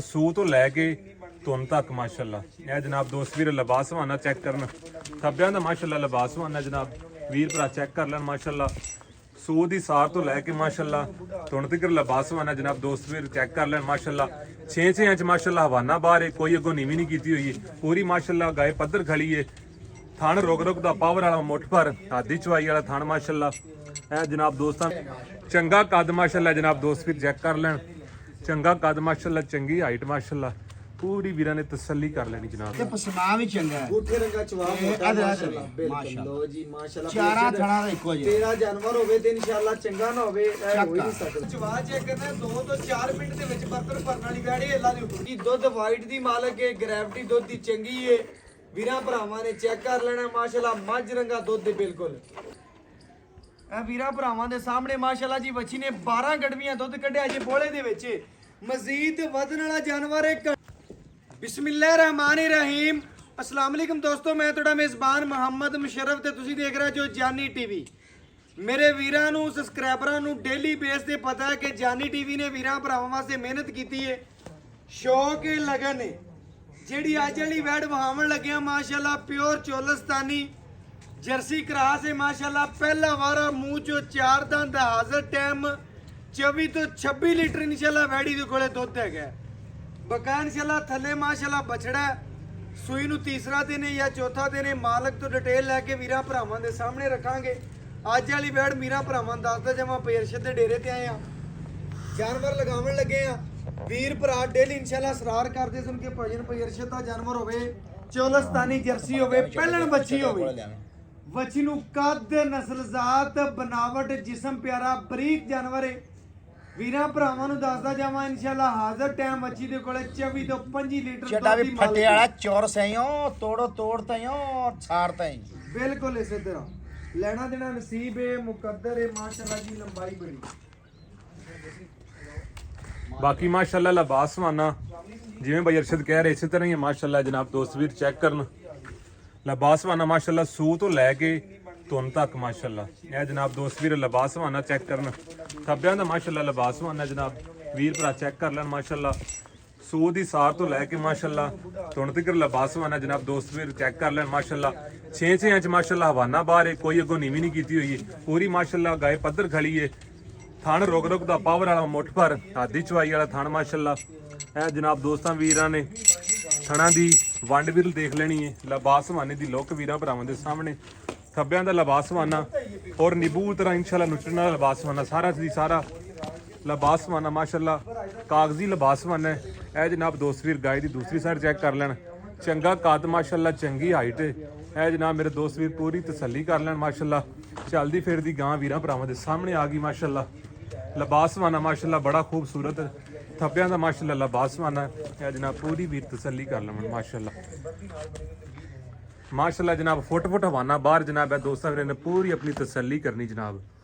ਸੂ ਤੋਂ ਲੈ ਕੇ ਧੁੰਨ ਤੱਕ ਮਾਸ਼ਾਅੱਲਾ। ਇਹ ਜਨਾਬ ਦੋਸਤ ਵੀਰ ਲਿਬਾਸ ਹਵਾਨਾ ਚੈੱਕ ਕਰਨ, ਥੱਬਿਆਂ ਦਾ ਮਾਸ਼ਾਅੱਲਾ ਲਿਬਾਸ ਹਵਾਨਾ ਜਨਾਬ ਵੀਰ ਭਰਾ ਚੈੱਕ ਕਰ ਲੈਣ ਮਾਸ਼ਾਅੱਲਾ। ਸੂ ਦੀ ਸਾਰ ਤੋਂ ਲੈ ਕੇ ਮਾਸ਼ਾਅੱਲਾ ਧੁੰਨ ਤੱਕ ਲਿਬਾਸ ਹਵਾਨਾ ਜਨਾਬ ਦੋਸਤ ਵੀਰ ਚੈੱਕ ਕਰ ਲੈਣ ਮਾਸ਼ਾਅੱਲਾ। 6 ਇੰਚ ਮਾਸ਼ਾਅੱਲਾ ਹਵਾਨਾ ਬਾਹਰ ਹੈ, ਕੋਈ ਅੱਗੋਂ ਨੀਵੀਂ ਨਹੀਂ ਕੀਤੀ ਹੋਈ ਹੈ, ਪੂਰੀ ਮਾਸ਼ਾਅੱਲਾ ਗਾਏ ਪੱਧਰ ਖੜੀ ਹੈ। ਥਣ ਰੁਕ ਦਾ ਪਾਵਰ ਵਾਲਾ ਮੁੱਠ ਭਰ ਹਾਦੀ ਚਵਾਈ ਵਾਲਾ ਥਣ ਮਾਸ਼ਾਅੱਲਾ। ਇਹ ਜਨਾਬ ਦੋਸਤਾਂ ਚੰਗਾ ਕੱਦ ਮਾਸ਼ਾਅੱਲਾ ਜਨਾਬ ਦੋਸਤ ਵੀਰ ਚੈੱਕ ਕਰ ਲੈਣ, ਚੰਗਾ ਕੱਦ ਮਾਸ਼ਾਅੱਲਾ, ਚੰਗੀ ਹਾਈਟ ਮਾਸ਼ਾਅੱਲਾ, ਪੂਰੀ ਵੀਰਾਂ ਨੇ ਤਸੱਲੀ ਕਰ ਲੈਣੀ ਜਨਾਬ। ਤੇ ਪਸਮਾ ਵੀ ਚੰਗਾ ਹੈ, ਗੂਠੇ ਰੰਗਾ ਚਵਾਬ ਹੁੰਦਾ ਮਾਸ਼ਾਅੱਲਾ। ਬਿਲਕੁਲ ਲੋ ਜੀ ਮਾਸ਼ਾਅੱਲਾ, ਚਾਰਾ ਥਣਾ ਦਾ ਇੱਕੋ ਜਿਹਾ। ਤੇਰਾ ਜਾਨਵਰ ਹੋਵੇ ਤੇ ਇਨਸ਼ਾਅੱਲਾ ਚੰਗਾ ਨਾ ਹੋਵੇ ਇਹ ਹੋ ਹੀ ਨਹੀਂ ਸਕਦਾ। ਚਵਾ ਚੈੱਕ ਕਰਨਾ 2 ਤੋਂ 4 ਮਿੰਟ ਦੇ ਵਿੱਚ ਬਰਤਨ ਭਰਨ ਵਾਲੀ ਵੈੜੀ ਅੱਲਾ ਦੀ ਹੁਕਮ ਦੀ। ਦੁੱਧ ਵਾਈਟ ਦੀ ਮਾਲਕ ਹੈ, ਗ੍ਰੈਵਿਟੀ ਦੁੱਧ ਦੀ ਚੰਗੀ ਹੈ, ਵੀਰਾਂ ਭਰਾਵਾਂ ਨੇ ਚੈੱਕ ਕਰ ਲੈਣਾ ਮਾਸ਼ਾਅੱਲਾ। ਮੱਝ ਰੰਗਾ ਦੁੱਧ ਹੈ ਬਿਲਕੁਲ। ਇਹ ਵੀਰਾਂ ਭਰਾਵਾਂ ਦੇ ਸਾਹਮਣੇ ਮਾਸ਼ਾਅੱਲਾ ਜੀ ਬੱਚੀ ਨੇ 12 ਗੜਵੀਆਂ ਦੁੱਧ ਕੱਢਿਆ ਜੇ ਬੋਲੇ ਦੇ ਵਿੱਚ। ਮਜ਼ੀਦ ਵਧਣ ਵਾਲਾ ਜਾਨਵਰ ਹੈ। ਬਿਸਮਿल्लाहिर्रहमानिर्रहीम। अस्सलाम वालेकुम दोस्तों, मैं ਤੁਹਾਡਾ ਮੇਜ਼ਬਾਨ ਮੁਹੰਮਦ ਮੁਸ਼ਰਫ ਤੇ ਤੁਸੀਂ ਦੇਖ ਰਹੇ ਜੋ ਜਾਨੀ ਟੀਵੀ। ਮੇਰੇ ਵੀਰਾਂ ਨੂੰ ਸਬਸਕ੍ਰਾਈਬਰਾਂ ਨੂੰ ਡੇਲੀ ਬੇਸ ਤੇ ਪਤਾ ਹੈ ਕਿ ਜਾਨੀ ਟੀਵੀ ਨੇ ਵੀਰਾਂ ਭਰਾਵਾਂ ਵਾਸਤੇ ਮਿਹਨਤ ਕੀਤੀ ਹੈ, ਸ਼ੌਕ ਹੈ, ਲਗਨ ਹੈ। ਜਿਹੜੀ ਅੱਜ ਵਾਲੀ ਵੈੜ ਵਹਾਵਣ ਲੱਗਿਆ ਮਾਸ਼ਾਅੱਲਾ ਪਿਓਰ ਚੋਲਸਤਾਨੀ ਜਰਸੀ ਕਰਾਸ ਹੈ ਮਾਸ਼ਾਅੱਲਾ। ਪਹਿਲਾ ਵਾਰਾ ਮੂੰਹ ਚੋਂ 4 ਦੰਦ ਹਾਜ਼ਰ ਟਾਈਮ 24 ਤੋਂ 26 ਲੀਟਰ ਇਨਸ਼ਾਅੱਲਾ ਵੈੜੀ ਦੇ ਕੋਲੇ ਦੁੱਧ ਹੈਗਾ। ਬਕਾ ਇਨਸ਼ਾਅੱਲਾ ਥੱਲੇ ਮਾਸ਼ਾਅੱਲਾ ਬਛੜਾ ਸੂਈ ਨੂੰ ਤੀਸਰਾ ਦਿਨ ਜਾਂ ਚੌਥਾ ਦਿਨ। ਮਾਲਕ ਤੋਂ ਡਿਟੇਲ ਲੈ ਕੇ ਵੀਰਾਂ ਭਰਾਵਾਂ ਦੇ ਸਾਹਮਣੇ ਰੱਖਾਂਗੇ। ਅੱਜ ਵਾਲੀ ਵੈੜ ਵੀਰਾਂ ਭਰਾਵਾਂ ਨੂੰ ਦੱਸਦਾ ਜਮਾ ਪੇਰਸ਼ਦ ਦੇ ਡੇਰੇ ਤੇ ਆਏ ਆ, ਜਾਨਵਰ ਲਗਾਉਣ ਲੱਗੇ ਆ। ਵੀਰ ਭਰਾ ਡੇਲੀ ਇਨਸ਼ਾਅੱਲਾ ਸਰਾਰ ਕਰਦੇ ਸੁਣ ਕੇ ਭਜਨ ਪੇਰਸ਼ਦ ਦਾ ਜਾਨਵਰ ਹੋਵੇ, ਚੋਲਸਤਾਨੀ ਜਰਸੀ ਹੋਵੇ, ਪਹਿਲਣ ਬੱਚੀ ਹੋਵੇ। ਬੱਚੀ ਨੂੰ ਕੱਦ, ਨਸਲਜ਼ਾਤ, ਬਨਾਵਟ, ਜਿਸਮ ਪਿਆਰਾ ਬਰੀਕ ਜਾਨਵਰ ਹੈ। ਵੀਰਾਂ ਭਰਾਵਾਂ ਨੂੰ ਦੱਸਦਾ ਜਾਵਾਂ ਇਨਸ਼ਾਅੱਲਾ ਹਾਜ਼ਰ ਟਾਈਮ ਬੱਚੀ ਦੇ ਕੋਲੇ 24 ਤੋਂ 25 ਲੀਟਰ ਛੱਡਾ ਵੀ ਫੱਟੇ ਵਾਲਾ ਚੌਰ ਸਈਓ ਤੋੜੋ ਤੋੜ ਤਈਓ ਛਾੜ ਤਈ। ਬਿਲਕੁਲ ਇਸੇ ਤਰ੍ਹਾਂ ਲੈਣਾ ਦੇਣਾ ਨਸੀਬ ਹੈ, ਮੁਕੱਦਰ ਹੈ ਮਾਸ਼ਾਅੱਲਾ ਜੀ। ਲੰਬਾਈ ਬੜੀ ਬਾਕੀ ਮਾਸ਼ਾਅੱਲਾ ਲਿਬਾਸ ਹਵਾਨਾ ਜਿਵੇਂ ਭਾਈ ਅਰਸ਼ਦ ਕਹਿ ਰਹੇ ਇਸੇ ਤਰ੍ਹਾਂ ਹੀ ਮਾਸ਼ਾਅੱਲਾ ਜਨਾਬ ਦੋਸਤ ਵੀਰ ਚੈੱਕ ਕਰਨ। ਲਿਬਾਸ ਹਵਾਨਾ ਮਾਸ਼ਾਅੱਲਾ ਸੂ ਤੋਂ ਲੈ ਕੇ ਧੁੰਨ ਤੱਕ ਮਾਸ਼ਾਅੱਲਾ। ਇਹ ਜਨਾਬ ਦੋਸਤ ਵੀਰ ਲਿਬਾਸ ਹਵਾਨਾ ਚੈੱਕ ਕਰਨ, ਥੱਬਿਆਂ ਦਾ ਮਾਸ਼ਾਅੱਲਾ ਲਿਬਾਸ ਹਵਾਨਾ ਜਨਾਬ ਵੀਰ ਭਰਾ ਚੈੱਕ ਕਰ ਲੈਣ ਮਾਸ਼ਾਅੱਲਾ। ਸੂ ਦੀ ਸਾਰ ਤੋਂ ਲੈ ਕੇ ਮਾਸ਼ਾਅੱਲਾ ਧੁੰਨ ਤੱਕ ਲਿਬਾਸ ਹਵਾਨਾ ਜਨਾਬ ਦੋਸਤ ਵੀਰ ਚੈੱਕ ਕਰ ਲੈਣ ਮਾਸ਼ਾਅੱਲਾ। 6 ਇੰਚ ਮਾਸ਼ਾਅੱਲਾ ਹਵਾਨਾ ਬਾਹਰ ਹੈ, ਕੋਈ ਅੱਗੋਂ ਨੀਵੀਂ ਨਹੀਂ ਕੀਤੀ ਹੋਈ ਹੈ, ਪੂਰੀ ਮਾਸ਼ਾਅੱਲਾ ਗਾਏ ਪੱਧਰ ਖੜੀ ਹੈ। ਥਣ ਰੁਕ ਦਾ ਪਾਵਰ ਵਾਲਾ ਮੁੱਠ ਭਰ ਹਾਦੀ ਚਵਾਈ ਵਾਲਾ ਥਣ ਮਾਸ਼ਾਅੱਲਾ। ਇਹ ਜਨਾਬ ਦੋਸਤਾਂ ਵੀਰਾਂ ਨੇ ਥਣਾ ਦੀ ਵੰਡ ਵੀਰ ਦੇਖ ਲੈਣੀ ਹੈ। ਲਿਬਾਸ ਹਵਾਨੇ ਦੀ ਲੁੱਕ ਵੀਰਾਂ ਭਰਾਵਾਂ ਦੇ ਸਾਹਮਣੇ, ਥੱਬਿਆਂ ਦਾ ਲਿਬਾਸ ਹਵਾਨਾ ਔਰ ਨਿਬੂ ਤਰ੍ਹਾਂ ਇਨਸ਼ਾਅੱਲਾ ਨੁਚਣ ਵਾਲਾ ਲਿਬਾਸ ਹਵਾਨਾ, ਸਾਰਾ ਦੀ ਸਾਰਾ ਲਿਬਾਸ ਹਵਾਨਾ ਮਾਸ਼ਾਅੱਲਾ ਕਾਗਜ਼ੀ ਲਿਬਾਸ ਹਵਾਨਾ। ਇਹ ਜਨਾਬ ਦੋਸਤ ਵੀਰ ਗਾਏ ਦੀ ਦੂਸਰੀ ਸਾਈਡ ਚੈੱਕ ਕਰ ਲੈਣ, ਚੰਗਾ ਕੱਦ ਮਾਸ਼ਾਅੱਲਾ, ਚੰਗੀ ਹਾਈਟ। ਇਹ ਜਨਾਬ ਮੇਰੇ ਦੋਸਤ ਵੀਰ ਪੂਰੀ ਤਸੱਲੀ ਕਰ ਲੈਣ ਮਾਸ਼ਾਅੱਲਾ। ਚੱਲਦੀ ਫਿਰਦੀ ਗਾਂ ਵੀਰਾਂ ਭਰਾਵਾਂ ਦੇ ਸਾਹਮਣੇ ਆ ਗਈ ਮਾਸ਼ਾਅੱਲਾ। ਲਿਬਾਸ ਹਵਾਨਾ ਮਾਸ਼ਾਅੱਲਾ ਬੜਾ ਖੂਬਸੂਰਤ, ਥੱਬਿਆਂ ਦਾ ਮਾਸ਼ਾਅੱਲਾ ਲਿਬਾਸ ਹਵਾਨਾ। ਇਹ ਜਨਾਬ ਪੂਰੀ ਵੀਰ ਤਸੱਲੀ ਕਰ ਲੈਣ ਮਾਸ਼ਾਅੱਲਾ। माशाल्लाह जनाब फुट हवाना बाहर जनाब है दोस्तों वीर ने पूरी अपनी तसल्ली करनी जनाब।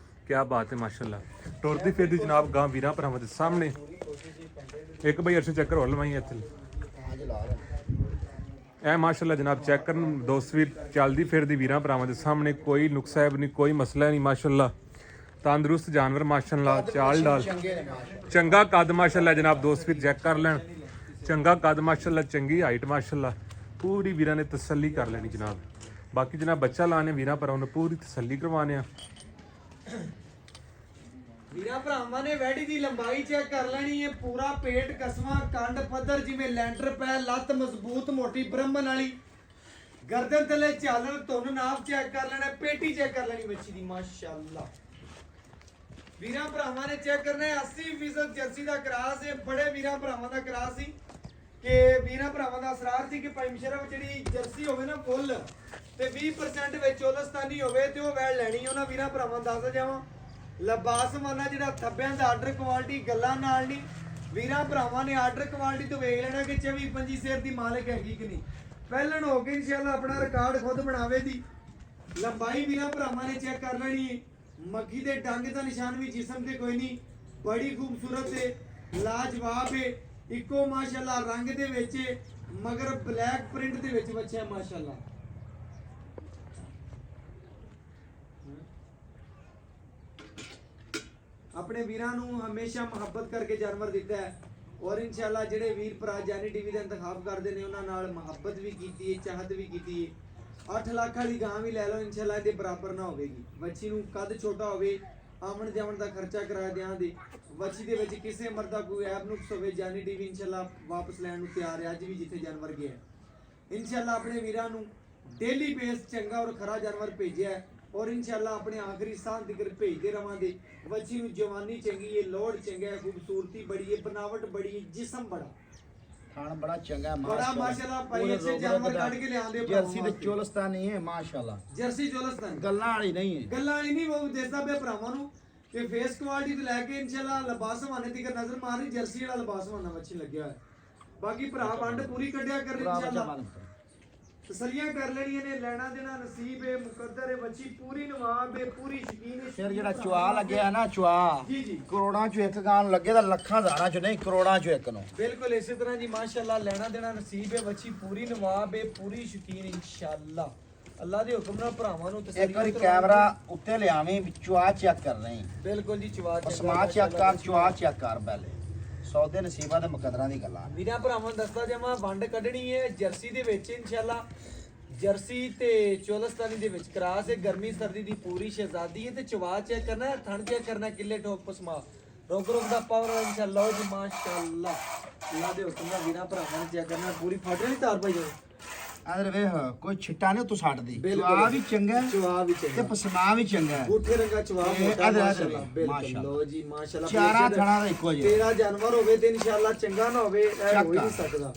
क्या बात है माशाल्लाह। टुरदी फिरदी जनाब गां वीरां भरावां दे सामने एक भाई अर्श चक्कर होल माई इत्थे ए माशाल्लाह जनाब चेक करन दोस्त वीर चलदी फिरदी वीरां भरावां दे सामने कोई नुकसाब नहीं, कोई मसला नहीं माशाल्लाह। तंदुरुस्त जानवर माशाल्लाह, चाल डाल चंगा कद माशाल्लाह जनाब दोस्त वीर चेक कर लैन, चंगा कद माशाल्लाह, चंगी हाइट माशाल्लाह, पूरी वीरां ने तसल्ली कर लेनी जनाब। बाकी जनाब बच्चा लाने वीरां भरावां नूं पूरी तसल्ली करवाने आ। ਵੀਰਾਂ ਭਰਾਵਾਂ ਨੇ ਵੈੜੀ ਦੀ ਲੰਬਾਈ ਚੈੱਕ ਕਰ ਲੈਣੀ ਹੈ, ਪੂਰਾ ਪੇਟ ਕਸਵਾ, ਕੰਡ ਪੱਧਰ ਜਿਵੇਂ ਲੈਂਟਰ ਪੈ, ਲੱਤ ਮਜ਼ਬੂਤ ਮੋਟੀ ਬ੍ਰਹਮਣ ਵਾਲੀ, ਗਰਦਨ ਥੱਲੇ ਝਾਲਰ, ਧੁੰਨ ਨਾਪ ਚੈੱਕ ਕਰ ਲੈਣਾ, ਪੇਟੀ ਚੈੱਕ ਕਰ ਲੈਣੀ ਬੱਚੀ ਦੀ ਮਾਸ਼ਾਅੱਲਾ। ਵੀਰਾਂ ਭਰਾਵਾਂ ਨੇ ਚੈੱਕ ਕਰਨਾ ਹੈ 80% ਜਰਸੀ ਦਾ ਕਰਾਸ ਹੈ, ਬੜੇ ਵੀਰਾਂ ਭਰਾਵਾਂ ਦਾ ਕਰਾਸ ਸੀ ਕਿ ਵੀਰਾਂ ਭਰਾਵਾਂ ਦਾ ਅਸਰਾਰ ਸੀ ਕਿ ਭਾਈ ਮੁਸ਼ਰਫ ਜਿਹੜੀ ਜਰਸੀ ਹੋਵੇ ਨਾ ਫੁੱਲ ਤੇ 20% ਵਿੱਚ ਚੋਲਸਤਾਨੀ ਹੋਵੇ ਤੇ ਉਹ ਵੈੜ ਲੈਣੀ। ਉਹਨਾਂ ਵੀਰਾਂ ਭਰਾਵਾਂ ਦੱਸ ਜਾਵਾਂ ਲਿਬਾਸ ਮਾਨਾ ਜਿਹੜਾ ਥੱਬਿਆਂ ਦਾ ਆਰਡਰ ਕੁਆਲਿਟੀ ਗੱਲਾਂ ਨਾਲ ਨਹੀਂ, ਵੀਰਾਂ ਭਰਾਵਾਂ ਨੇ ਆਰਡਰ ਕੁਆਲਿਟੀ ਤੋਂ ਵੇਖ ਲੈਣਾ ਕਿ 24-25 ਸਿਰ ਦੀ ਮਾਲਕ ਹੈਗੀ ਕਿ ਨਹੀਂ। ਪਹਿਲਣ ਹੋ ਕੇ ਇਨਸ਼ਾਅੱਲਾ ਆਪਣਾ ਰਿਕਾਰਡ ਖੁਦ ਬਣਾਵੇ ਦੀ। ਲੰਬਾਈ ਵੀਰਾਂ ਭਰਾਵਾਂ ਨੇ ਚੈੱਕ ਕਰ ਲੈਣੀ ਹੈ। ਮੱਗੀ ਦੇ ਡੰਗ ਦਾ ਨਿਸ਼ਾਨ ਵੀ ਜਿਸਮ ਤੇ ਕੋਈ ਨਹੀਂ, ਬੜੀ ਖੂਬਸੂਰਤ ਹੈ, ਲਾਜਵਾਬ ਹੈ, ਇੱਕੋ ਮਾਸ਼ਾਅੱਲਾ ਰੰਗ ਦੇ ਵਿੱਚ ਮਗਰ ਬਲੈਕ ਪ੍ਰਿੰਟ ਦੇ ਵਿੱਚ ਬੱਚਾ ਮਾਸ਼ਾਅੱਲਾ। ਆਪਣੇ ਵੀਰਾਂ ਨੂੰ ਹਮੇਸ਼ਾ ਮੁਹੱਬਤ ਕਰਕੇ ਜਾਨਵਰ ਦਿੱਤਾ ਹੈ। ਔਰ ਇਨਸ਼ਾਅੱਲਾ ਜਿਹੜੇ ਵੀਰ ਭਰਾ ਜਾਨੀ ਟੀਵੀ ਦਾ ਇੰਤਖਾਬ ਕਰਦੇ ਨੇ ਉਹਨਾਂ ਨਾਲ ਮੁਹੱਬਤ ਵੀ ਕੀਤੀ ਹੈ, ਚਾਹਤ ਵੀ ਕੀਤੀ ਹੈ। 8 ਲੱਖ ਵਾਲੀ ਗਾਂ ਵੀ ਲੈ ਲਓ, ਇਨਸ਼ਾਅੱਲਾ ਇਹਦੇ ਬਰਾਬਰ ਨਾ ਹੋਵੇਗੀ। ਬੱਚੀ ਨੂੰ ਕੱਦ ਛੋਟਾ ਹੋਵੇ, ਆਮਣ ਜਾਵਣ ਦਾ ਖਰਚਾ ਕਰਾ ਦਿਆਂਗੇ। ਬੱਚੀ ਦੇ ਵਿੱਚ ਕਿਸੇ ਮਰਦਾ ਕੋਈ ਐਬ ਨੁਕਸ ਹੋਵੇ, ਜਾਨੀ ਟੀਵੀ ਇਨਸ਼ਾਅੱਲਾ ਵਾਪਸ ਲੈਣ ਨੂੰ ਤਿਆਰ ਹੈ। ਅੱਜ ਵੀ ਜਿੱਥੇ ਜਾਨਵਰ ਗਿਆ ਇਨਸ਼ਾਅੱਲਾ ਆਪਣੇ ਵੀਰਾਂ ਨੂੰ ਡੇਲੀ ਬੇਸ ਚੰਗਾ ਔਰ ਖਰਾ ਜਾਨਵਰ ਭੇਜਿਆ ਹੈ ਔਰ ਇਨਸ਼ਾਅੱਲਾ ਆਪਣੇ ਆਖਰੀ ਸਾਹ ਤੱਕ ਭੇਜਦੇ ਰਵਾਂਗੇ। ਬੱਚੀ ਨੂੰ ਜਵਾਨੀ ਚੰਗੀ ਹੈ, ਲੋੜ ਚੰਗਾ ਹੈ, ਖੂਬਸੂਰਤੀ ਬੜੀ ਹੈ, ਬਣਾਵਟ ਬੜੀ ਹੈ, ਜਿਸਮ ਬੜਾ ਖਾਣ ਬੜਾ ਚੰਗਾ ਬੜਾ ਮਾਸ਼ਾਅੱਲਾ ਭਾਈ ਅੱਛੇ ਜਾਨਵਰ ਕੱਢ ਕੇ ਲਿਆਉਂਦੇ ਜਰਸੀ ਤੇ ਚੋਲਸਤਾਨੀ ਹੈ ਮਾਸ਼ਾਅੱਲਾ। ਜਰਸੀ ਚੋਲਸਤਾਨ ਗੱਲਾਂ ਵਾਲੀ ਨਹੀਂ ਹੈ, ਗੱਲਾਂ ਵਾਲੀ ਨਹੀਂ। ਉਹ ਦੱਸਦਾ ਪਿਆ ਭਰਾਵਾਂ ਨੂੰ ਕਿ ਫੇਸ ਕੁਆਲਿਟੀ ਤੋਂ ਲੈ ਕੇ ਇਨਸ਼ਾਅੱਲਾ ਲਿਬਾਸ ਹਵਾਨੇ ਤੱਕ ਨਜ਼ਰ ਮਾਰਨੀ, ਜਰਸੀ ਵਾਲਾ ਲਿਬਾਸ ਹਵਾਨਾ ਅੱਛੀ ਲੱਗਿਆ ਹੈ। ਬਾਕੀ ਭਰਾ ਵੰਡ ਪੂਰੀ ਕੱਢਿਆ ਕਰ ਇਨਸ਼ਾਅੱਲਾ, ਤਸੱਲੀਆਂ ਕਰ ਲੈਣੀਆਂ ਨੇ। ਲੈਣਾ ਦੇਣਾ ਨਸੀਬ ਹੈ, ਮੁਕੱਦਰ ਹੈ। ਬੱਚੀ ਪੂਰੀ ਨਵਾਬ ਹੈ, ਪੂਰੀ ਸ਼ਕੀਨ ਹੈ। ਫਿਰ ਜਿਹੜਾ ਚੁਆ ਲੱਗਿਆ ਨਾ, ਚੁਆ ਜੀ ਜੀ ਕਰੋੜਾਂ ਚੋਂ ਇੱਕ ਗਾਂ ਨੂੰ ਲੱਗੇ ਤਾਂ ਲੱਖਾਂ ਹਜ਼ਾਰਾਂ ਚੋਂ ਨਹੀਂ, ਕਰੋੜਾਂ ਚੋਂ ਇੱਕ ਨੂੰ। ਬਿਲਕੁਲ ਇਸੇ ਤਰ੍ਹਾਂ ਜੀ ਮਾਸ਼ਾਅੱਲਾ ਲੈਣਾ ਦੇਣਾ ਨਸੀਬ ਹੈ। ਬੱਚੀ ਪੂਰੀ ਨਵਾਬ ਹੈ, ਪੂਰੀ ਸ਼ਕੀਨ ਇਨਸ਼ਾਅੱਲਾ। ਅੱਲਾ ਦੇ ਹੁਕਮ ਨਾਲ ਭਰਾਵਾਂ ਨੂੰ ਇੱਕ ਵਾਰੀ ਕੈਮਰਾ ਉੱਤੇ ਲਿਆਵੇਂ, ਚੁਆ ਚੈੱਕ ਕਰ ਰਹੀ। ਬਿਲਕੁਲ ਜੀ ਚਵਾ ਪਸਮਾ ਚੈੱਕ ਕਰ, ਚੁਆ ਚੈੱਕ ਕਰ। ਪਹਿਲੇ ਸੌਦੇ ਨਸੀਬਾਂ ਤੇ ਮੁਕੱਦਰਾਂ ਦੀ ਗੱਲਾਂ। ਵੀਰਾਂ ਭਰਾਵਾਂ ਨੂੰ ਦੱਸਦਾ ਜਾਵਾਂ, ਵੰਡ ਕੱਢਣੀ ਹੈ ਜਰਸੀ ਦੇ ਵਿੱਚ ਇਨਸ਼ਾਅੱਲਾ। ਜਰਸੀ ਤੇ ਚੋਲਸਤਾਨੀ ਦੇ ਵਿੱਚ ਕਰਾਸ ਹੈ, ਗਰਮੀ ਸਰਦੀ ਦੀ ਪੂਰੀ ਸ਼ਹਿਜ਼ਾਦੀ ਹੈ। ਤੇ ਚਵਾ ਚੈੱਕ ਕਰਨਾ, ਥਣ ਚੈੱਕ ਕਰਨਾ, ਕਿੱਲੇ ਠੋਕ ਪਸਮਾ ਰੋਕ ਰੋਕ ਦਾ ਪਾਵਰ ਇਨਸ਼ਾਅੱਲਾ ਜੀ ਮਾਸ਼ਾਅੱਲਾ। ਅੱਲਾ ਦੇ ਹੁਕਮ ਨਾਲ ਵੀਰਾਂ ਭਰਾਵਾਂ ਨੂੰ ਚੈੱਕ ਕਰਨਾ, ਪੂਰੀ ਫਟ ਨਹੀਂ ਤਾਰ ਪਾਈ ਜਾਓ। ਅੰਦਰ ਵੇਖ ਕੋਈ ਛਿੱਟਾ ਨਹੀਂ ਤੂੰ ਛੱਡਦੀ। ਬਿਲਕੁਲ। ਚੁਆ ਵੀ ਚੰਗਾ, ਚਵਾ ਵੀ ਚੰਗਾ ਤੇ ਪਸਮਾ ਵੀ ਚੰਗਾ। ਗੂਠੇ ਰੰਗਾ ਚਵਾ ਮੋਟਾ ਅਦਰ ਮਾਸ਼ਾਅੱਲਾ। ਬਿਲਕੁਲ ਮਾਸ਼ਾਅੱਲਾ। ਲੋ ਜੀ ਮਾਸ਼ਾਅੱਲਾ। ਚਾਰਾ ਥਣਾ ਦਾ ਇੱਕੋ ਜਿਹਾ। ਤੇਰਾ ਜਾਨਵਰ ਹੋਵੇ ਤੇ ਇਨਸ਼ਾਅੱਲਾ ਚੰਗਾ ਨਾ ਹੋਵੇ, ਇਹ ਹੋ ਹੀ ਨਹੀਂ ਸਕਦਾ।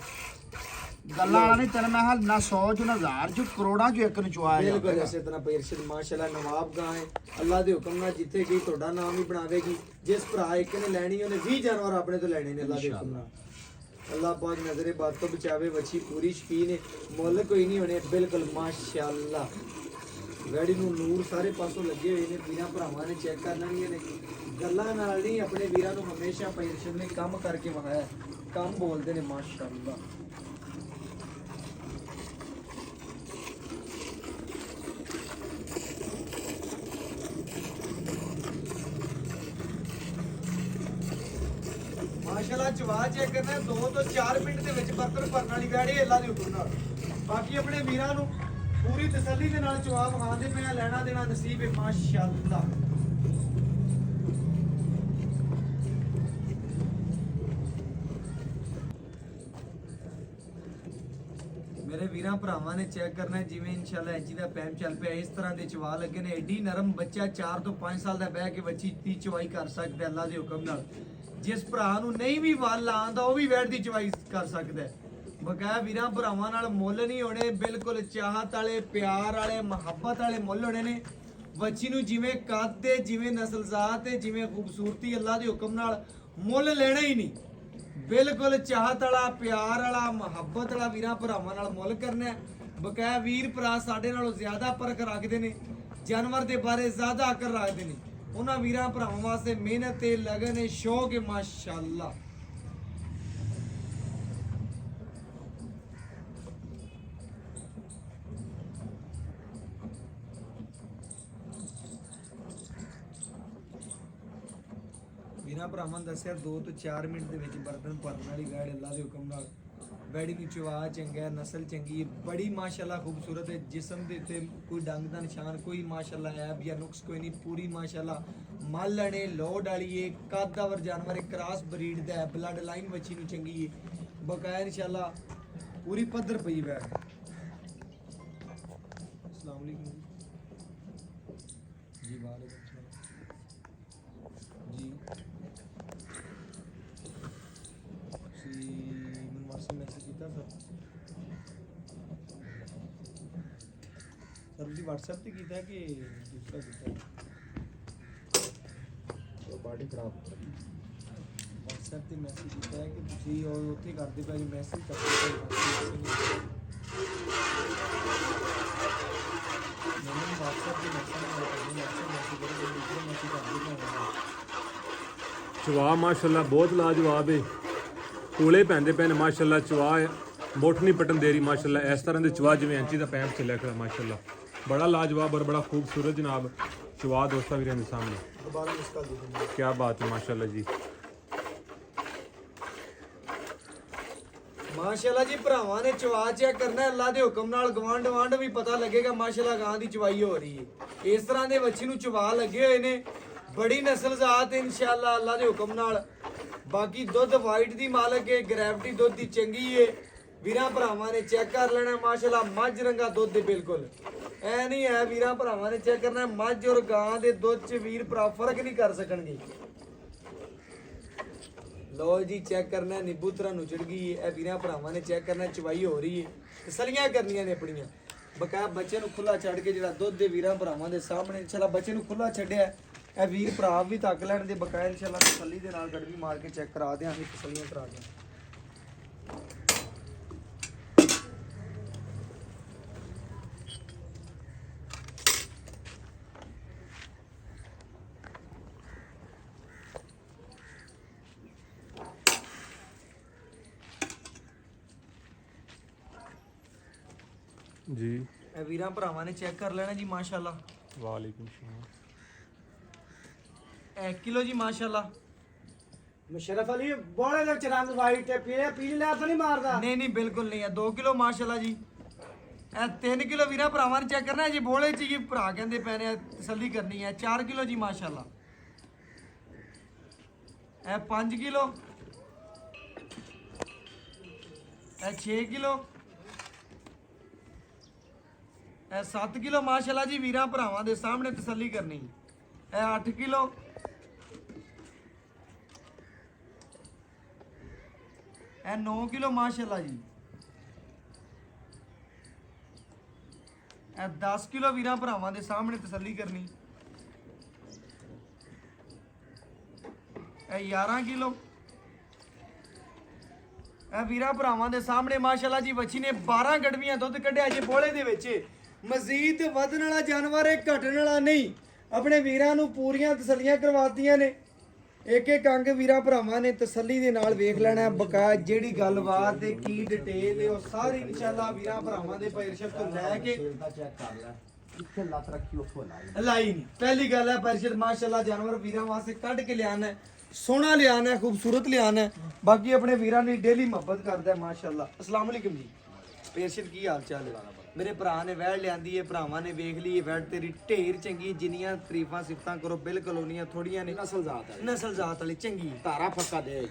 ਗੱਲਾਂ ਵਾਲਾ ਨਹੀਂ, ਤੈਨੂੰ ਮੈਂ ਹਾਲ ਨਾ 100 ਚ ਨਾ 1000 ਚ ਕਰੋੜਾਂ ਚ ਇੱਕ ਨੂੰ ਚੁਆਇਆ ਬਿਲਕੁਲ ਇਸੇ ਤਰ੍ਹਾਂ ਭਾਈ ਅਰਸ਼ਦ ਮਾਸ਼ਾਅੱਲਾ ਨਵਾਬ ਗਾਂ ਹੈ। ਅੱਲਾ ਦੇ ਹੁਕਮ ਨਾਲ ਜਿੱਥੇ ਗਈ ਤੁਹਾਡਾ ਨਾਮ ਹੀ ਬਣਾਵੇਗੀ। ਜਿਸ ਭਰਾ ਇੱਕ ਨੇ ਲੈਣੀ ਉਹਨੇ 20 ਜਾਨਵਰ ਆਪਣੇ ਤੋਂ ਲੈਣੇ ਨੇ ਅੱਲਾ ਦੇ ਹੁਕਮ ਨਾਲ। ਅੱਲਾਹ ਪਾਕ ਨਜ਼ਰੇ ਬਾਤ ਤੋਂ ਬਚਾਵੇ। ਬੱਚੀ ਪੂਰੀ ਸ਼ਕੀਨ ਹੈ, ਮੁੱਲ ਕੋਈ ਨਹੀਂ ਹੋਣੇ। ਬਿਲਕੁਲ ਮਾਸ਼ਾਅੱਲਾ। ਵੈੜੀ ਨੂੰ ਨੂਰ ਸਾਰੇ ਪਾਸੋਂ ਲੱਗੇ ਹੋਏ ਨੇ, ਵੀਰਾਂ ਭਰਾਵਾਂ ਨੇ ਚੈੱਕ ਕਰ ਲੈਣੀਆਂ ਨੇ। ਗੱਲਾਂ ਨਾਲ ਨਹੀਂ, ਆਪਣੇ ਵੀਰਾਂ ਨੂੰ ਹਮੇਸ਼ਾ ਭਾਈ ਅਰਸ਼ਦ ਨੇ ਕੰਮ ਕਰਕੇ ਵਿਖਾਇਆ, ਕੰਮ ਬੋਲਦੇ ਨੇ ਮਾਸ਼ਾਅੱਲਾ। ਮਾਸ਼ਾਅੱਲਾ ਚਵਾ ਚੈੱਕ ਕਰਨਾ 2 ਤੋਂ 4 ਮਿੰਟ ਦੇ ਵਿੱਚ ਬਰਤਨ ਭਰਨ ਵਾਲੀ ਵੈੜੀ ਅੱਲਾ ਦੇ ਹੁਕਮ ਨਾਲ। ਬਾਕੀ ਆਪਣੇ ਵੀਰਾਂ ਨੂੰ ਪੂਰੀ ਤਸੱਲੀ ਦੇ ਨਾਲ ਚਵਾ ਵਿਖਾਉਂਦੇ ਪਿਆ, ਲੈਣਾ ਦੇਣਾ ਨਸੀਬ ਹੈ ਮਾਸ਼ਾਅੱਲਾ। ਮੇਰੇ ਵੀਰਾਂ ਭਰਾਵਾਂ ਨੇ ਚੈੱਕ ਕਰਨਾ ਜਿਵੇਂ ਇਨਸ਼ਾਅੱਲਾ ਐਜੀ ਦਾ ਪੈਮ ਚੱਲ ਪਿਆ, ਇਸ ਤਰ੍ਹਾਂ ਦੇ ਚਵਾ ਲੱਗੇ ਨੇ। ਐਡੀ ਨਰਮ ਬੱਚਾ 4 ਤੋਂ 5 ਸਾਲ ਦਾ ਬਹਿ ਕੇ ਬੱਚੀ ਦੀ ਚਵਾਈ ਕਰ ਸਕਦਾ ਅੱਲਾ ਦੇ ਹੁਕਮ ਨਾਲ। ਜਿਸ ਭਰਾ ਨੂੰ ਨਹੀਂ ਵੀ ਵੱਲ ਆਉਂਦਾ ਉਹ ਵੀ ਵੈੜ ਦੀ ਚਵਾਈ ਕਰ ਸਕਦਾ ਹੈ। ਬਕਾਇਆ ਵੀਰਾਂ ਭਰਾਵਾਂ ਨਾਲ ਮੁੱਲ ਨਹੀਂ ਹੋਣੇ, ਬਿਲਕੁਲ ਚਾਹਤ ਵਾਲੇ, ਪਿਆਰ ਵਾਲੇ, ਮੁਹੱਬਤ ਵਾਲੇ ਮੁੱਲ ਹੋਣੇ ਨੇ। ਬੱਚੀ ਨੂੰ ਜਿਵੇਂ ਕੱਦ ਤੇ, ਜਿਵੇਂ ਨਸਲਜ਼ਾਤ ਤੇ, ਜਿਵੇਂ ਖੂਬਸੂਰਤੀ ਅੱਲਾ ਦੇ ਹੁਕਮ ਨਾਲ ਮੁੱਲ ਲੈਣਾ ਹੀ ਨਹੀਂ। ਬਿਲਕੁਲ ਚਾਹਤ ਵਾਲਾ, ਪਿਆਰ ਵਾਲਾ, ਮੁਹੱਬਤ ਵਾਲਾ ਵੀਰਾਂ ਭਰਾਵਾਂ ਨਾਲ ਮੁੱਲ ਕਰਨਾ ਹੈ। ਬਕਾਇਆ ਵੀਰ ਭਰਾ ਸਾਡੇ ਨਾਲੋਂ ਜ਼ਿਆਦਾ ਪਰਖ ਰੱਖਦੇ ਨੇ, ਜਾਨਵਰ ਦੇ ਬਾਰੇ ਜ਼ਿਆਦਾ ਅਕਲ ਰੱਖਦੇ ਨੇ। ਉਹਨਾਂ ਵੀਰਾਂ ਭਰਾਵਾਂ ਵਾਸਤੇ ਮਿਹਨਤ ਤੇ ਲਗਨ ਹੈ, ਸ਼ੌਕ ਹੈ ਮਾਸ਼ਾਅੱਲਾ। ਵੀਰਾਂ ਭਰਾਵਾਂ ਨੇ ਦੱਸਿਆ 2 ਤੋਂ 4 ਮਿੰਟ ਦੇ ਵਿੱਚ ਬਰਤਨ ਭਰਨ ਵਾਲੀ ਵੈੜ ਅੱਲਾ ਦੇ ਹੁਕਮ ਨਾਲ। ਵੈੜੀ ਦੀ ਚਵਾ ਚੰਗਾ, ਨਸਲ ਚੰਗੀ ਹੈ, ਬੜੀ ਮਾਸ਼ਾਅੱਲਾ ਖੂਬਸੂਰਤ ਹੈ। ਜਿਸਮ ਦੇ ਉੱਤੇ ਕੋਈ ਡੰਗ ਦਾ ਨਿਸ਼ਾਨ, ਕੋਈ ਮਾਸ਼ਾਅੱਲਾ ਐਬ ਜਾਂ ਨੁਕਸ ਕੋਈ ਨਹੀਂ। ਪੂਰੀ ਮਾਸ਼ਾਅੱਲਾ ਮੱਲ ਨੇ ਲੋਡ ਵਾਲੀ ਹੈ, ਕੱਦਾਵਰ ਜਾਨਵਰ ਹੈ, ਕ੍ਰਾਸ ਬਰੀਡ ਦਾ ਹੈ, ਬਲੱਡ ਲਾਈਨ ਬੱਚੀ ਨੂੰ ਚੰਗੀ ਹੈ। ਬਕਾਇਆ ਇਨਸ਼ਾਅੱਲਾ ਪੂਰੀ ਪੱਧਰ ਪਈ ਵੈੜ। अस्सलाम वालेकुम जी। वालेकुम सलाम जी। मैंने व्हाट्सएप मैसेज किया सर ਤੁਸੀਂ WhatsApp ਤੇ ਕੀਤਾ ਕਿ ਦੂਸਰਾ ਕੀਤਾ? ਬਾਡੀ ਖਰਾਬ WhatsApp ਤੇ ਮੈਸੇਜ ਕੀਤਾ ਹੈ ਕਿ ਤੁਸੀਂ ਉਹ ਉੱਥੇ ਕਰਦੇ ਪਏ ਜੀ ਮੈਸੇਜ ਕਰਦੇ ਪਏ। मैंने WhatsApp पे मैसेज कर ਚਵਾ ਮਾਸ਼ਾਅੱਲਾ ਬਹੁਤ ਲਾਜਵਾਬ ਹੈ। ਕੋਲੇ ਪੈਂਦੇ ਪਏ ਨੇ ਮਾਸ਼ਾਅੱਲਾ। ਚਵਾ ਮੁੱਠ ਨਹੀਂ ਪਟਣ ਦੇ ਰਹੀ ਮਾਸ਼ਾਅੱਲਾ। ਇਸ ਤਰ੍ਹਾਂ ਦੇ ਚਵਾ ਜਿਵੇਂ ਐਂਚੀ ਦਾ ਪੈਂਪ ਚੱਲਿਆ ਖੜਾ ਮਾਸ਼ਾਅੱਲਾ। ਬੜਾ ਲਾਜਵਾਬ ਔਰ ਬੜਾ ਖੂਬਸੂਰਤ ਜਨਾਬ ਚਵਾ ਦੋਸਤਾਂ ਵੀਰਾਂ ਦੇ ਸਾਹਮਣੇ। दोबारा मिस कर दीजिए। क्या बात है माशाल्लाह जी। ਮਾਸ਼ਾਅੱਲਾ ਜੀ ਭਰਾਵਾਂ ਨੇ ਚਵਾ ਚੈੱਕ ਕਰਨਾ ਅੱਲਾ ਦੇ ਹੁਕਮ ਨਾਲ ਗਵਾਂਡ ਵੀ ਪਤਾ ਲੱਗੇਗਾ ਮਾਸ਼ਾਅੱਲਾ ਗਾਂ ਦੀ ਚਵਾਈ ਹੋ ਰਹੀ ਹੈ। ਇਸ ਤਰ੍ਹਾਂ ਦੇ ਵੱਛੀ ਨੂੰ ਚਵਾ ਲੱਗੇ ਹੋਏ ਨੇ, ਬੜੀ ਨਸਲ ਜ਼ਾਤ ਇਨਸ਼ਾਅੱਲਾ ਅੱਲਾ ਦੇ ਹੁਕਮ ਨਾਲ। ਬਾਕੀ ਦੁੱਧ ਵਾਈਟ ਦੀ ਮਾਲਕ ਹੈ, ਗ੍ਰੈਵਿਟੀ ਦੁੱਧ ਦੀ ਚੰਗੀ ਹੈ। ਵੀਰਾਂ ਭਰਾਵਾਂ ਨੇ ਚੈੱਕ ਕਰ ਲੈਣਾ ਮਾਸ਼ਾਅੱਲਾ ਮੱਝ ਰੰਗਾ ਦੁੱਧ ਹੈ ਬਿਲਕੁਲ। ਐ ਨਹੀਂ ਹੈ ਵੀਰਾਂ ਭਰਾਵਾਂ ਨੇ ਚੈੱਕ ਕਰਨਾ ਮੱਝ ਔਰ ਗਾਂ ਦੇ ਦੁੱਧ 'ਚ ਵੀਰ ਭਰਾ ਫਰਕ ਨਹੀਂ ਕਰ ਸਕਣਗੇ। ਲੋ ਜੀ ਚੈੱਕ ਕਰਨਾ ਨਿੱਬੂ ਤਰ੍ਹਾਂ ਨੁਚੜ ਗਈ ਹੈ। ਇਹ ਵੀਰਾਂ ਭਰਾਵਾਂ ਨੇ ਚੈੱਕ ਕਰਨਾ ਚਵਾਈ ਹੋ ਰਹੀ ਹੈ, ਤਸੱਲੀਆਂ ਕਰਨੀਆਂ ਨੇ ਆਪਣੀਆਂ। ਬਕਾਇਆ ਬੱਚੇ ਨੂੰ ਖੁੱਲਾ ਛੱਡ ਕੇ ਜਿਹੜਾ ਦੁੱਧ ਦੇ ਵੀਰਾਂ ਭਰਾਵਾਂ ਦੇ ਸਾਹਮਣੇ ਇਨਸ਼ਾਅੱਲਾ ਬੱਚੇ ਨੂੰ ਖੁੱਲਾ ਛੱਡਿਆ, ਇਹ ਵੀਰ ਭਰਾ ਵੀ ਤੱਕ ਲੈਣ ਦੇ ਬਕਾਇਆ ਇਨਸ਼ਾਅੱਲਾ ਤਸੱਲੀ ਦੇ ਨਾਲ ਗੜਵੀ ਮਾਰ ਕੇ ਚੈੱਕ ਕਰਾ ਦਿਆਂਗੇ, ਤਸੱਲੀਆਂ ਕਰਾ ਦਿਆਂਗੇ। जी ਇਹ ਵੀਰਾਂ ਭਰਾਵਾਂ ਨੇ ਚੈੱਕ ਕਰ ਲੈਣਾ ਜੀ ਮਾਸ਼ਾਅੱਲਾ। वालेकुम सलाम। 1 ਕਿਲੋ ਜੀ ਮਾਸ਼ਾਅੱਲਾ। ਮੁਸ਼ਰਫ ਅਲੀ ਬੋਲੇ ਦੇ ਵਿੱਚ ਰੰਗ ਵਾਈਟ ਹੈ, ਪੀਲੇ ਲਾਤ ਨਹੀਂ ਮਾਰਦਾ। ਨਹੀਂ ਬਿਲਕੁਲ ਨਹੀਂ ਹੈ। 2 ਕਿਲੋ ਮਾਸ਼ਾਅੱਲਾ ਜੀ। ਇਹ 3 ਕਿਲੋ ਵੀਰਾਂ ਭਰਾਵਾਂ ਨੇ ਚੈੱਕ ਕਰਨਾ ਜੀ, ਬੋਲੇ ਚ ਜੀ ਭਰਾ ਕਹਿੰਦੇ ਪਏ ਨੇ, ਤਸੱਲੀ ਕਰਨੀ ਹੈ। 4 ਕਿਲੋ ਜੀ ਮਾਸ਼ਾਅੱਲਾ। ਇਹ 5 ਕਿਲੋ, ਇਹ 6 ਕਿਲੋ, ਇਹ 7 ਕਿਲੋ ਮਾਸ਼ਾਅੱਲਾ ਜੀ ਵੀਰਾਂ ਭਰਾਵਾਂ ਦੇ ਸਾਹਮਣੇ ਤਸੱਲੀ ਕਰਨੀ। ਇਹ 8 ਕਿਲੋ, ਇਹ 9 ਕਿਲੋ ਮਾਸ਼ਾਅੱਲਾ ਜੀ। ਇਹ 10 ਕਿਲੋ ਵੀਰਾਂ ਭਰਾਵਾਂ ਦੇ ਸਾਹਮਣੇ ਤਸੱਲੀ ਕਰਨੀ। ਇਹ 11 ਕਿਲੋ, ਇਹ ਵੀਰਾਂ ਭਰਾਵਾਂ ਦੇ ਸਾਹਮਣੇ ਮਾਸ਼ਾਅੱਲਾ ਜੀ ਵੱਛੀ ਨੇ 12 ਗੜਵੀਆਂ ਦੁੱਧ ਕੱਢਿਆ ਜੇ ਬੋਲੇ ਦੇ ਵਿੱਚ। ਮਜ਼ੀਦ ਵਧਣ ਵਾਲਾ ਜਾਨਵਰ ਹੈ, ਘਟਣ ਵਾਲਾ ਨਹੀਂ। ਆਪਣੇ ਵੀਰਾਂ ਨੂੰ ਪੂਰੀਆਂ ਤਸੱਲੀਆਂ ਕਰਵਾਤੀਆਂ ਨੇ। ਇੱਕ ਇੱਕ ਅੰਗ ਵੀਰਾਂ ਭਰਾਵਾਂ ਨੇ ਤਸੱਲੀ ਦੇ ਨਾਲ ਵੇਖ ਲੈਣਾ। ਬਕਾਇਆ ਜਿਹੜੀ ਗੱਲਬਾਤ ਤੇ ਕੀ ਡਿਟੇਲ ਹੈ ਉਹ ਸਾਰੀ ਇਨਸ਼ਾਅੱਲਾ ਵੀਰਾਂ ਭਰਾਵਾਂ ਦੇ ਪੈਰਸ਼ਦ ਤੋਂ ਲੈ ਕੇ ਚੈੱਕ ਕਰ ਲੈ, ਇੱਥੇ ਲੱਤ ਰੱਖੀ ਉੱਥੋਂ ਲਾਈ। ਲਾਈ ਨਹੀਂ। ਪਹਿਲੀ ਗੱਲ ਹੈ ਪੈਰਸ਼ਦ ਮਾਸ਼ਾਅੱਲਾ ਜਾਨਵਰ ਵੀਰਾਂ ਵਾਸਤੇ ਕੱਢ ਕੇ ਲਿਆਣਾ ਹੈ, ਸੋਹਣਾ ਲਿਆਣਾ ਹੈ, ਖੂਬਸੂਰਤ ਲਿਆਣਾ ਹੈ। ਬਾਕੀ ਆਪਣੇ ਵੀਰਾਂ ਦੀ ਡੇਲੀ ਮੁਹੱਬਤ ਕਰਦਾ ਹੈ ਮਾਸ਼ਾਅੱਲਾ। ਅਸਲਾਮ ਅਲੈਕੁਮ ਜੀ ਪੈਰਸ਼ਦ, ਕੀ ਹਾਲ ਚਾਲ ਹੈ? ਮੇਰੇ ਭਰਾ ਨੇ ਵੈੜ ਲਿਆਂਦੀ ਹੈ, ਭਰਾਵਾਂ ਨੇ ਵੇਖ ਲਈ ਵੈੜ ਤੇਰੀ ਢੇਰ ਚੰਗੀ, ਜਿੰਨੀਆਂ ਤਾਰੀਫਾਂ ਸਿਫਤਾਂ ਕਰੋ ਬਿਲਕੁਲ ਉਨੀਆਂ ਥੋੜੀਆਂ ਨੇ। ਨਸਲ ਜ਼ਾਤ ਹੈ, ਨਸਲ ਜ਼ਾਤ ਵਾਲੀ ਚੰਗੀ। ਧਾਰਾ ਫੱਕਾ ਦੇ।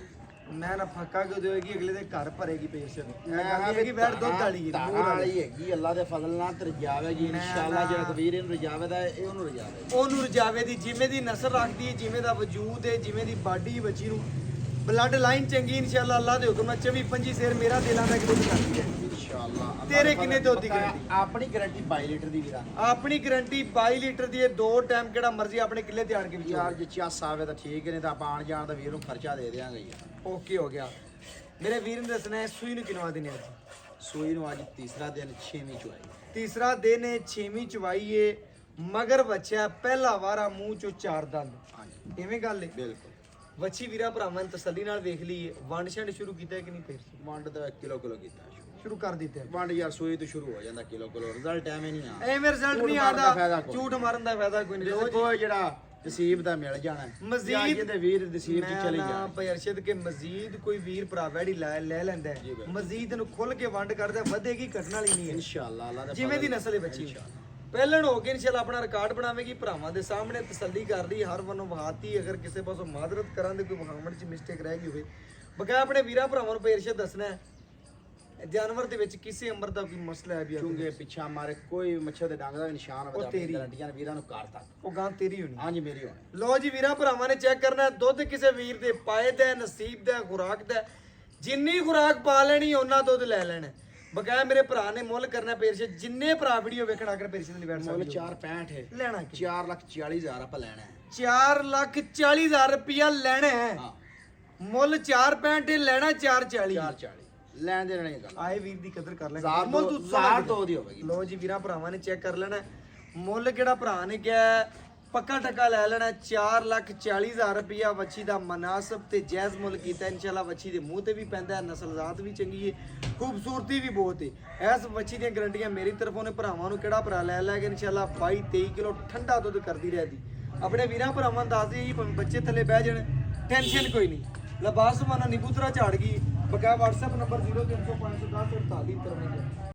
ਮੈਂ ਨਾ ਫੱਕਾ ਕਿਉਂ ਦੇਵੇਗੀ, ਅਗਲੇ ਦੇ ਘਰ ਭਰੇਗੀ ਪੈਰਸ਼ਦ। ਮੈਂ ਕਹਿੰਦੀ ਕਿ ਵੈੜ ਦੁੱਧ ਵਾਲੀ ਹੈ, ਧਾਰਾ ਵਾਲੀ ਹੈਗੀ, ਅੱਲਾ ਦੇ ਫਜ਼ਲ ਨਾਲ ਤੇ ਰਜਾਵੇਗੀ ਇਨਸ਼ਾਅੱਲਾ। ਜਿਹੜਾ ਕਬੀਰ ਇਹਨੂੰ ਰਜਾਵੇਦਾ ਇਹ ਉਹਨੂੰ ਰਜਾਵੇਗਾ। ਉਹਨੂੰ ਰਜਾਵੇ ਦੀ ਜਿਵੇਂ ਦੀ ਨਸਲ ਰੱਖਦੀ ਹੈ, ਜਿਵੇਂ ਦਾ ਵਜੂਦ ਹੈ, ਜਿਵੇਂ ਦੀ ਬਾਡੀ ਬੱਚੀ ਨੂੰ ਬਲੱਡ ਲਾਈਨ ਚੰਗੀ ਇਨਸ਼ਾਅੱਲਾ ਅੱਲਾ ਦੇ ਹੁਕਮ ਨਾਲ 24-25 ਸੇਰ ਮੇਰਾ ਦਿਲਾਂ ਦਾ ਦੁੱਧ ਕਰਦੀ ਹੈ ਇਨਸ਼ਾਅੱਲਾ। ਤੇਰੇ ਕਿੰਨੇ ਦੁੱਧ ਦੀ ਗਾਰੰਟੀ? ਆਪਣੀ ਗਾਰੰਟੀ 22 ਲੀਟਰ ਦੀ ਵੀਰਾ। ਆਪਣੀ ਗਾਰੰਟੀ 22 ਲੀਟਰ ਦੀ ਹੈ। 2 ਟਾਈਮ ਕਿਹੜਾ ਮਰਜ਼ੀ ਆਪਣੇ ਕਿੱਲੇ ਤੇ ਆਣ ਕੇ ਯਾਰ ਜੇ ਚਾਸ ਆਵੇ ਤਾਂ ਠੀਕ ਨੇ, ਤਾਂ ਆਪਾਂ ਆਣ ਜਾਣ ਦਾ ਵੀਰ ਨੂੰ ਖਰਚਾ ਦੇ ਦਿਆਂਗੇ ਯਾਰ। ਓਕੇ ਹੋ ਗਿਆ। ਮੇਰੇ ਵੀਰ ਨੇ ਦੱਸਣਾ ਹੈ ਸੂਈ ਨੂੰ ਕਿਨਵਾ ਦਿਨ ਅੱਜ? ਸੂਈ ਨੂੰ ਅੱਜ ਤੀਸਰਾ ਦਿਨ 6ਵੀਂ ਚੁਆਈ। ਤੀਸਰਾ ਦਿਨ ਹੈ, 6ਵੀਂ ਚਵਾਈ ਹੈ। ਮਗਰ ਬੱਚਾ ਪਹਿਲਾ ਵਾਰਾ ਮੂੰਹ ਚੋਂ 4 ਦੰਦ। ਹਾਂਜੀ ਇਵੇਂ ਗੱਲ ਹੈ ਬਿਲਕੁਲ। ਵੱਛੀ ਵੀਰਾਂ ਭਰਾਵਾਂ ਨੇ ਤਸੱਲੀ ਨਾਲ ਵੇਖ ਲਈ ਹੈ। ਵੰਡ ਛੰਡ ਸ਼ੁਰੂ ਕੀਤਾ ਹੈ ਕਿ ਨਹੀਂ? ਫਿਰ ਵੰਡ ਦਾ ਕਿਲੋ ਕੀਤਾ ਸ਼ੁਰੂ ਕਰ ਦਿੱਤਾ। ਵੰਡ ਯਾਰ ਸੂਈ ਤੋਂ ਸ਼ੁਰੂ ਹੋ ਜਾਂਦਾ ਕਿਲੋ ਰਿਜ਼ਲਟ ਐਵੇਂ ਨਹੀਂ ਆ। ਐਵੇਂ ਰਿਜ਼ਲਟ ਨਹੀਂ ਆਉਂਦਾ, ਝੂਠ ਮਾਰਨ ਦਾ ਫਾਇਦਾ ਕੋਈ ਨਹੀਂ। ਕੋਈ ਜਿਹੜਾ ਨਸੀਬ ਦਾ ਮਿਲ ਜਾਣਾ ਮਜ਼ੀਦ ਜਿਹਦੇ ਵੀਰ ਨਸੀਬ ਚ ਚਲੇ ਜਾਣਾ। ਭਾਈ ਅਰਸ਼ਦ ਕੇ ਮਜ਼ੀਦ ਕੋਈ ਵੀਰ ਭਰਾ ਵੈੜੀ ਲੈ ਲੈਂਦਾ ਹੈ, ਮਜ਼ੀਦ ਇਹਨੂੰ ਖੁੱਲ ਕੇ ਵੰਡ ਕਰਦਾ, ਵਧੇਗੀ ਘਟਣ ਵਾਲੀ ਨਹੀਂ ਹੈ ਇਨਸ਼ਾਅੱਲਾ ਅੱਲਾ ਦਾ ਜਿਵੇਂ ਦੀ ਨਸਲ ਹੈ ਬੱਚੀ। ਪਹਿਲਣ ਹੋ ਕੇ ਇਨਸ਼ਾਅੱਲਾ ਆਪਣਾ ਰਿਕਾਰਡ ਬਣਾਵੇਗੀ, ਭਰਾਵਾਂ ਦੇ ਸਾਹਮਣੇ ਤਸੱਲੀ ਕਰ ਲਈ, ਹਰ ਵੱਲੋਂ ਵਹਾਤੀ। ਅਗਰ ਕਿਸੇ ਪਾਸੋਂ ਮਾਦਰਤ ਕਰਾਂ ਦੇ ਕੋਈ ਮੁਹੰਮਦ ਚ ਮਿਸਟੇਕ ਰਹਿ ਗਈ ਹੋਵੇ, ਬਕਾਇਆ ਆਪਣੇ ਵੀਰਾਂ ਭਰਾਵਾਂ ਨੂੰ ਭਾਈ ਅਰਸ਼ਦ ਦੱਸਣਾ ਹੈ ਜਾਨਵਰ ਦੇ ਵਿੱਚ ਕਿਸੇ ਅੰਬਰ ਦਾ ਕੋਈ ਮਸਲਾ ਹੈ ਵੀ ਚੁੰਗੇ ਪਿੱਛਾ ਮਾਰੇ ਕੋਈ ਮੱਛਰ ਦੇ ਡੰਗ ਦਾ ਨਿਸ਼ਾਨ ਹੋਵੇ, ਤੇਰੀ ਗਾਰੰਟੀਆਂ ਵੀਰਾਂ ਨੂੰ ਕਾਰ ਤੱਕ ਉਹ ਗਾਂ ਤੇਰੀ ਹੋਣੀ। ਹਾਂਜੀ ਮੇਰੀ ਹੋਣੀ। ਲੋ ਜੀ ਵੀਰਾਂ ਭਰਾਵਾਂ ਨੇ ਚੈੱਕ ਕਰਨਾ ਦੁੱਧ ਕਿਸੇ ਵੀਰ ਦੇ ਪਾਏ ਦਾ, ਨਸੀਬ ਦਾ, ਖੁਰਾਕ ਦਾ। ਜਿੰਨੀ ਖੁਰਾਕ ਪਾ ਲੈਣੀ ਉਹਨਾਂ ਦੁੱਧ ਲੈ ਲੈਣਾ। ਬਕਾਇਆ ਮੇਰੇ ਭਰਾ ਨੇ ਮੁੱਲ ਕਰਨਾ ਪੇਰਸ਼। ਜਿੰਨੇ ਭਰਾ ਵੀਡੀਓ ਵੇਖਣ ਆਕਰ ਪੇਰਸ਼ ਦੀ ਬੈਠ ਮੁੱਲ ਸਕਦੇ 465 ਹੈ। ਲੈਣਾ ਕਿ 4,40,000 ਆਪਾਂ ਲੈਣਾ ਹੈ। 4,40,000 ਰੁਪਇਆ ਲੈਣਾ ਹੈ। ਹਾਂ ਮੁੱਲ 465 ਲੈਣਾ 440। 440 ਲੈਣ ਦੇ ਨਹੀਂ ਗੱਲ। ਆਏ ਵੀਰ ਦੀ ਕਦਰ ਕਰ ਲੈ। ਮੁੱਲ ਤੂੰ 1,000 ਦੀ ਹੋਵੇਗੀ। ਲੋ ਜੀ ਵੀਰਾਂ ਭਰਾਵਾਂ ਨੇ ਚੈੱਕ ਕਰ ਲੈਣਾ ਮੁੱਲ ਕਿਹੜਾ ਭਰਾ ਨੇ ਕਿਹਾ ਪੱਕਾ ਟੱਕਾ ਲੈ ਲੈਣਾ 4,40,000 ਰੁਪਇਆ ਵੱਛੀ ਦਾ ਮਨਾਸਬ ਤੇ ਜਾਇਜ਼ ਮੁੱਲ ਕੀਤਾ ਇਨਸ਼ਾਅੱਲਾ। ਵੱਛੀ ਦੇ ਮੂੰਹ ਤੇ ਵੀ ਪੈਂਦਾ ਹੈ, ਨਸਲਜ਼ਾਤ ਵੀ ਚੰਗੀ ਹੈ, ਖੂਬਸੂਰਤੀ ਵੀ ਬਹੁਤ ਹੈ। ਇਸ ਵੱਛੀ ਦੀਆਂ ਗਰੰਟੀਆਂ ਮੇਰੀ ਤਰਫੋਂ ਨੇ। ਭਰਾਵਾਂ ਨੂੰ ਕਿਹੜਾ ਭਰਾ ਲੈ ਕੇ ਇਨਸ਼ਾਅੱਲਾ 22-23 ਕਿਲੋ ਠੰਡਾ ਦੁੱਧ ਕਰਦੀ ਰਹਦੀ। ਆਪਣੇ ਵੀਰਾਂ ਭਰਾਵਾਂ ਨੂੰ ਦੱਸਦੇ ਜੀ ਬੱਚੇ ਥੱਲੇ ਬਹਿ ਜਾਣ, ਟੈਨਸ਼ਨ ਕੋਈ ਨਹੀਂ। ਲਬਾਸ ਮਾਨਾ ਨਿਬੂਤਰਾ ਝਾੜ ਗਈ, ਬਕਾਇਆ WhatsApp ਨੰਬਰ 0305104853